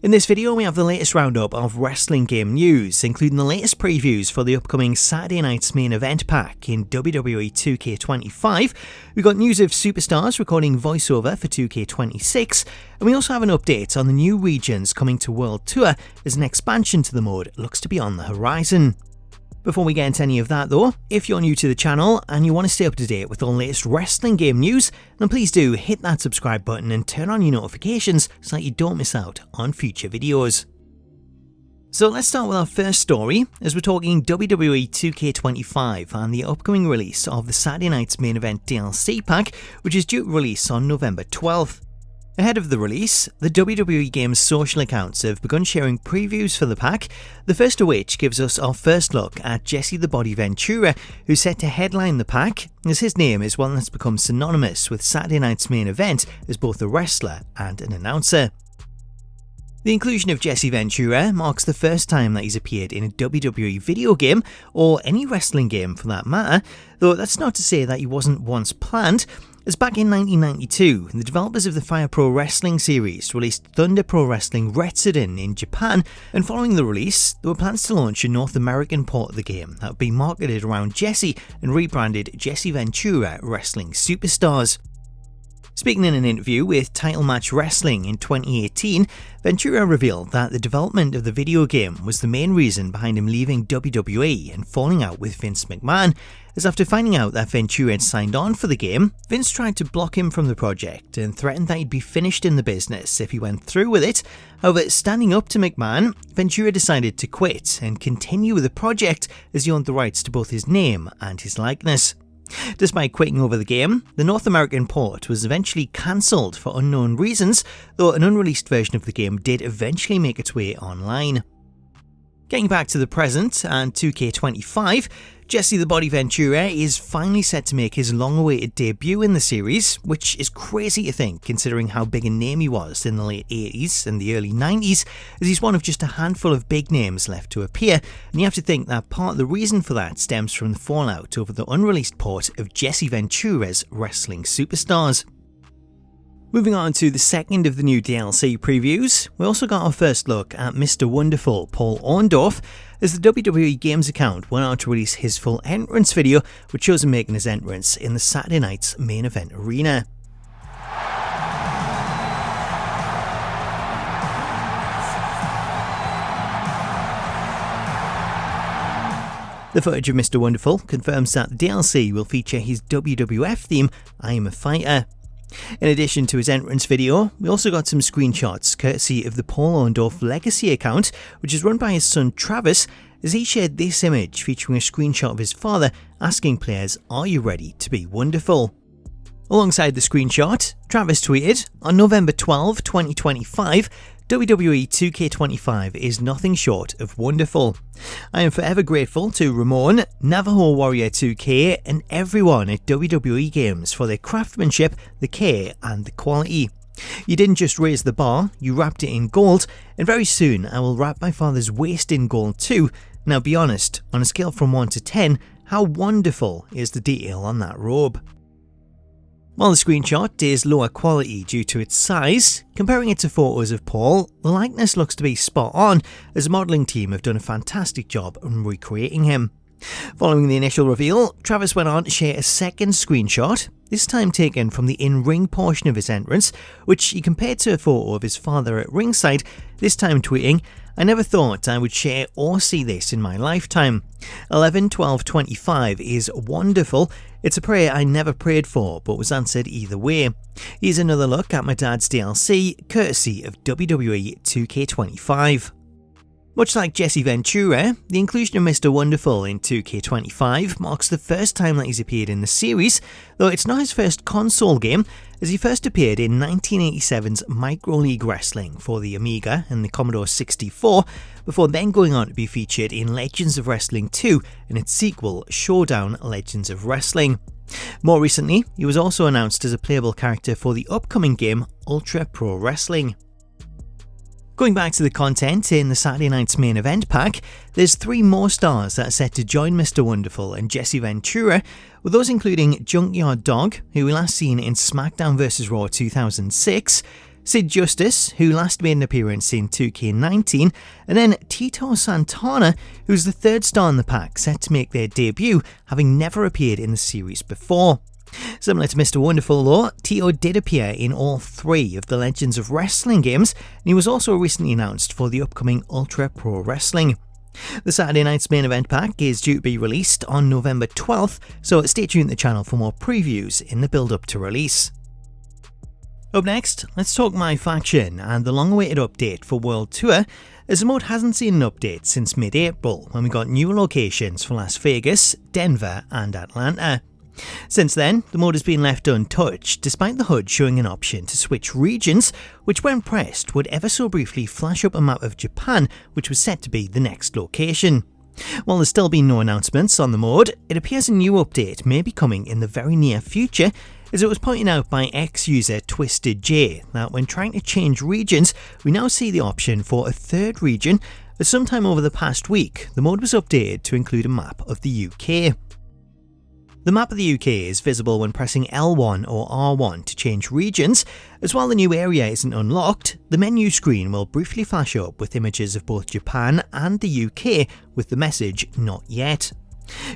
In this video, we have the latest roundup of wrestling game news, including the latest previews for the upcoming Saturday night's main event pack in WWE 2K25. We've got news of superstars recording voiceover for 2K26, and we also have an update on the new regions coming to World Tour as an expansion to the mode looks to be on the horizon. Before we get into any of that though, if you're new to the channel and you want to stay up to date with all the latest wrestling game news, then please do hit that subscribe button and turn on your notifications so that you don't miss out on future videos. So let's start with our first story, as we're talking WWE 2K25 and the upcoming release of the Saturday night's main event DLC pack, which is due to release on November 12th. Ahead of the release, the WWE Games social accounts have begun sharing previews for the pack, the first of which gives us our first look at Jesse the Body Ventura, who's set to headline the pack, as his name is one that's become synonymous with Saturday night's main event as both a wrestler and an announcer. The inclusion of Jesse Ventura marks the first time that he's appeared in a WWE video game, or any wrestling game for that matter, though that's not to say that he wasn't once planned, as back in 1992, the developers of the Fire Pro Wrestling series released Thunder Pro Wrestling Retsuden in Japan, and following the release, there were plans to launch a North American port of the game that would be marketed around Jesse and rebranded Jesse Ventura Wrestling Superstars. Speaking in an interview with Title Match Wrestling in 2018, Ventura revealed that the development of the video game was the main reason behind him leaving WWE and falling out with Vince McMahon, as after finding out that Ventura had signed on for the game, Vince tried to block him from the project and threatened that he'd be finished in the business if he went through with it. However, standing up to McMahon, Ventura decided to quit and continue with the project as he owned the rights to both his name and his likeness. Despite quitting over the game, the North American port was eventually cancelled for unknown reasons, though an unreleased version of the game did eventually make its way online. Getting back to the present and 2K25, Jesse the Body Ventura is finally set to make his long-awaited debut in the series, which is crazy to think considering how big a name he was in the late 80s and the early 90s, as he's one of just a handful of big names left to appear, and you have to think that part of the reason for that stems from the fallout over the unreleased port of Jesse Ventura's Wrestling Superstars. Moving on to the second of the new DLC previews, we also got our first look at Mr. Wonderful Paul Orndorff, as the WWE Games account went on to release his full entrance video, which shows him making his entrance in the Saturday night's main event arena. The footage of Mr. Wonderful confirms that the DLC will feature his WWF theme, I Am a Fighter. In addition to his entrance video, we also got some screenshots courtesy of the Paul Orndorff Legacy account, which is run by his son Travis, as he shared this image featuring a screenshot of his father asking players, "Are you ready to be wonderful?" Alongside the screenshot, Travis tweeted, "On November 12, 2025, WWE 2K25 is nothing short of wonderful. I am forever grateful to Ramon, Navajo Warrior 2K, and everyone at WWE Games for their craftsmanship, the care, and the quality. You didn't just raise the bar, you wrapped it in gold, and very soon I will wrap my father's waist in gold too. Now be honest, on a scale from 1 to 10, how wonderful is the detail on that robe?" While the screenshot is lower quality due to its size, comparing it to photos of Paul, the likeness looks to be spot on, as the modelling team have done a fantastic job in recreating him. Following the initial reveal, Travis went on to share a second screenshot, this time taken from the in-ring portion of his entrance, which he compared to a photo of his father at ringside, this time tweeting, "I never thought I would share or see this in my lifetime. 11/12/25 is wonderful. It's a prayer I never prayed for, but was answered either way." Here's another look at my dad's DLC, courtesy of WWE 2K25. Much like Jesse Ventura, the inclusion of Mr. Wonderful in 2K25 marks the first time that he's appeared in the series, though it's not his first console game, as he first appeared in 1987's Micro League Wrestling for the Amiga and the Commodore 64, before then going on to be featured in Legends of Wrestling 2 and its sequel, Showdown Legends of Wrestling. More recently, he was also announced as a playable character for the upcoming game, Ultra Pro Wrestling. Going back to the content in the Saturday night's main event pack, there's 3 more stars that are set to join Mr. Wonderful and Jesse Ventura, with those including Junkyard Dog, who we last seen in SmackDown vs. Raw 2006, Sid Justice, who last made an appearance in 2K19, and then Tito Santana, who's the third star in the pack set to make their debut, having never appeared in the series before. Similar to Mr. Wonderful though, Tito did appear in all 3 of the Legends of Wrestling games, and he was also recently announced for the upcoming Ultra Pro Wrestling. The Saturday night's main event pack is due to be released on November 12th, so stay tuned to the channel for more previews in the build up to release. Up next, let's talk MyFaction and the long-awaited update for World Tour, as the mode hasn't seen an update since mid-April when we got new locations for Las Vegas, Denver and Atlanta. Since then, the mode has been left untouched, despite the HUD showing an option to switch regions, which when pressed would ever so briefly flash up a map of Japan, which was set to be the next location. While there's still been no announcements on the mode, it appears a new update may be coming in the very near future, as it was pointed out by ex-user Twisted J that when trying to change regions, we now see the option for a third region, as sometime over the past week, the mode was updated to include a map of the UK. The map of the UK is visible when pressing L1 or R1 to change regions, as while the new area isn't unlocked, the menu screen will briefly flash up with images of both Japan and the UK with the message "Not yet."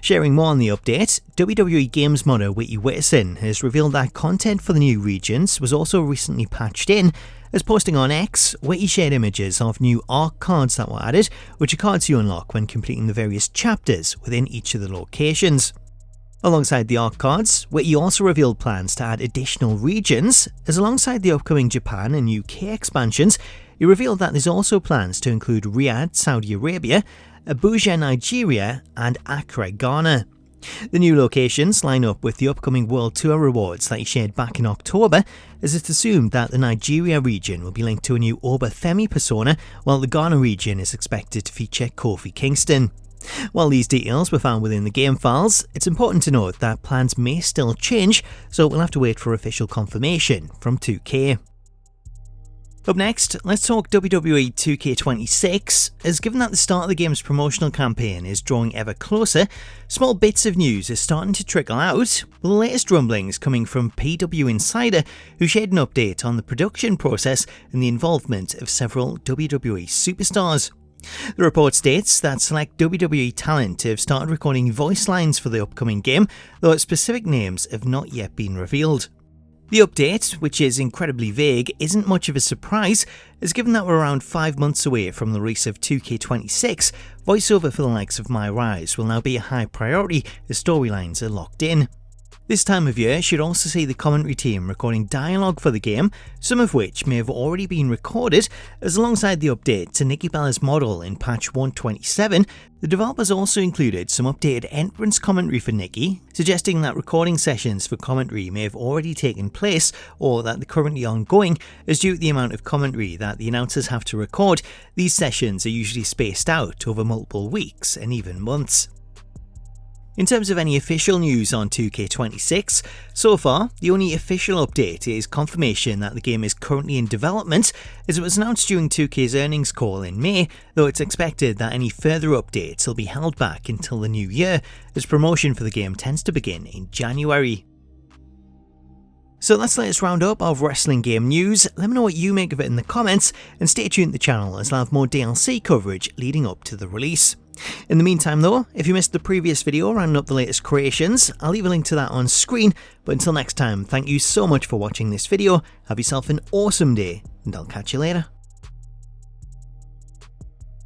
Sharing more on the update, WWE Games modder Witty Witterson has revealed that content for the new regions was also recently patched in, as posting on X, Witty shared images of new ARC cards that were added, which are cards you unlock when completing the various chapters within each of the locations. Alongside the ARC cards, Witty also revealed plans to add additional regions, as alongside the upcoming Japan and UK expansions, he revealed that there's also plans to include Riyadh, Saudi Arabia, Abuja, Nigeria, and Accra, Ghana. The new locations line up with the upcoming World Tour rewards that he shared back in October, as it's assumed that the Nigeria region will be linked to a new Oba Femi persona, while the Ghana region is expected to feature Kofi Kingston. While these details were found within the game files, it's important to note that plans may still change, so we'll have to wait for official confirmation from 2K. Up next, let's talk WWE 2K26, as given that the start of the game's promotional campaign is drawing ever closer, small bits of news are starting to trickle out, with the latest rumblings coming from PW Insider, who shared an update on the production process and the involvement of several WWE superstars. The report states that select WWE talent have started recording voice lines for the upcoming game, though specific names have not yet been revealed. The update, which is incredibly vague, isn't much of a surprise, as given that we're around 5 months away from the release of 2K26, voiceover for the likes of My Rise will now be a high priority as storylines are locked in. This time of year should also see the commentary team recording dialogue for the game, some of which may have already been recorded, as alongside the update to Nikki Bella's model in patch 127, the developers also included some updated entrance commentary for Nikki, suggesting that recording sessions for commentary may have already taken place or that they're currently ongoing, as due to the amount of commentary that the announcers have to record, these sessions are usually spaced out over multiple weeks and even months. In terms of any official news on 2K26, so far, the only official update is confirmation that the game is currently in development, as it was announced during 2K's earnings call in May, though it's expected that any further updates will be held back until the new year, as promotion for the game tends to begin in January. So that's the latest roundup of wrestling game news. Let me know what you make of it in the comments, and stay tuned to the channel as I'll have more DLC coverage leading up to the release. In the meantime though, if you missed the previous video rounding up the latest creations, I'll leave a link to that on screen, but until next time, thank you so much for watching this video, have yourself an awesome day, and I'll catch you later.